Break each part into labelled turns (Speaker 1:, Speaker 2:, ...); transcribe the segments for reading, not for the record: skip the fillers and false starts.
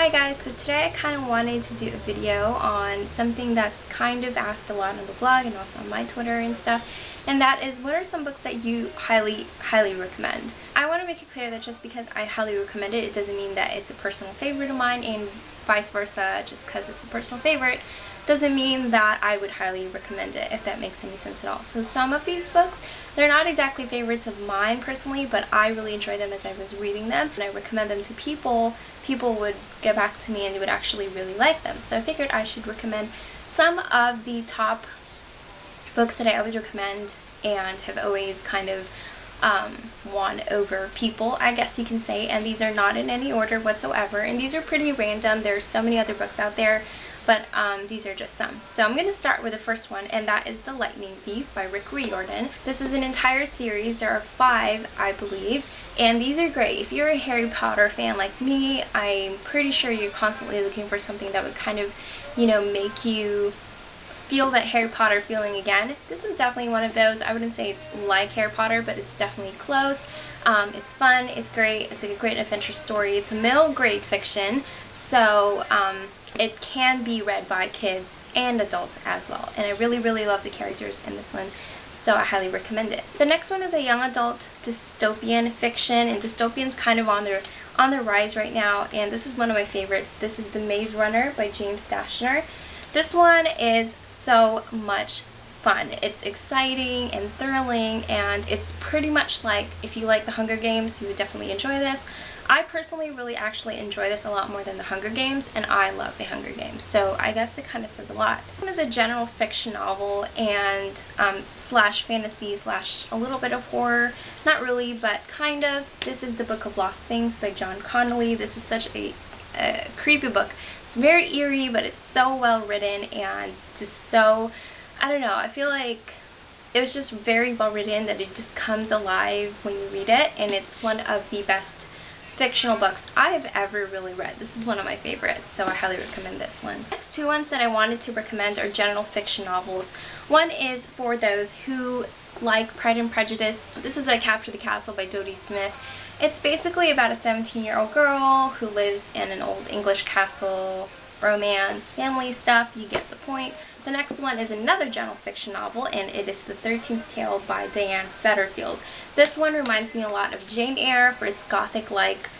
Speaker 1: Hi guys, so today I kind of wanted to do a video on something that's kind of asked a lot on the blog and also on my Twitter and stuff, and that is, what are some books that you highly recommend? I want to make it clear that just because I highly recommend it, it doesn't mean that it's a personal favorite of mine, and vice versa. Just because it's a personal favorite doesn't mean that I would highly recommend it, if that makes any sense at all. So some of these books, they're not exactly favorites of mine personally, but I really enjoy them as I was reading them, and I recommend them to people. People would get back to me and they would actually really like them. So I figured I should recommend some of the top books that I always recommend and have always kind of won over people, I guess you can say. And these are not in any order whatsoever, and these are pretty random. There's so many other books out there, but these are just some. So I'm going to start with the first one, and that is The Lightning Thief by Rick Riordan. This is an entire series. There are 5, I believe, and these are great. If you're a Harry Potter fan like me, I'm pretty sure you're constantly looking for something that would kind of, you know, make you feel that Harry Potter feeling again. This is definitely one of those. I wouldn't say it's like Harry Potter, but it's definitely close. It's fun, it's great, it's a great adventure story. It's a middle grade fiction, so it can be read by kids and adults as well. And I really love the characters in this one, so I highly recommend it. The next one is a young adult dystopian fiction, and dystopian's kind of on the rise right now, and this is one of my favorites. This is The Maze Runner by James Dashner. This one is so much fun. It's exciting and thrilling, and it's pretty much like, if you like The Hunger Games, you would definitely enjoy this. I personally really actually enjoy this a lot more than The Hunger Games, and I love The Hunger Games, so I guess it kind of says a lot. This is a general fiction novel and slash fantasy slash a little bit of horror. Not really, but kind of. This is The Book of Lost Things by John Connolly. This is such a creepy book. It's very eerie, but it's so well written and just so, I don't know, I feel like it was just very well written that it just comes alive when you read it, and it's one of the best fictional books I've ever really read. This is one of my favorites, so I highly recommend this one. Next 2 ones that I wanted to recommend are general fiction novels. One is for those who like Pride and Prejudice. This is Capture the Castle by Dodie Smith. It's basically about a 17-year-old girl who lives in an old English castle, romance, family stuff, you get the point. The next one is another general fiction novel, and it is The 13th Tale by Diane Satterfield. This one reminds me a lot of Jane Eyre for its gothic-like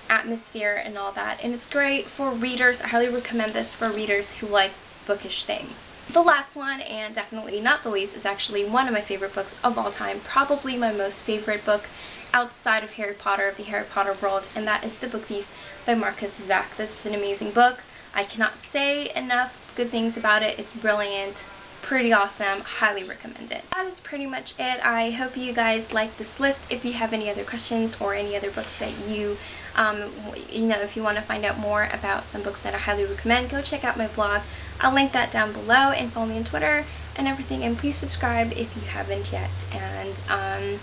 Speaker 1: atmosphere and all that, and it's great for readers. I highly recommend this for readers who like bookish things. The last one, and definitely not the least, is actually one of my favorite books of all time, probably my most favorite book outside of Harry Potter, of the Harry Potter world, and that is The Book Thief by Marcus Zach. This is an amazing book. I cannot say enough good things about it. It's brilliant, pretty awesome, highly recommend it. That is pretty much it. I hope you guys like this list. If you have any other questions or any other books that you know, if you want to find out more about some books that I highly recommend, go check out my blog. I'll link that down below, and follow me on Twitter and everything, and please subscribe if you haven't yet. And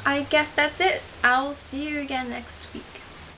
Speaker 1: I guess that's it. I'll see you again next week.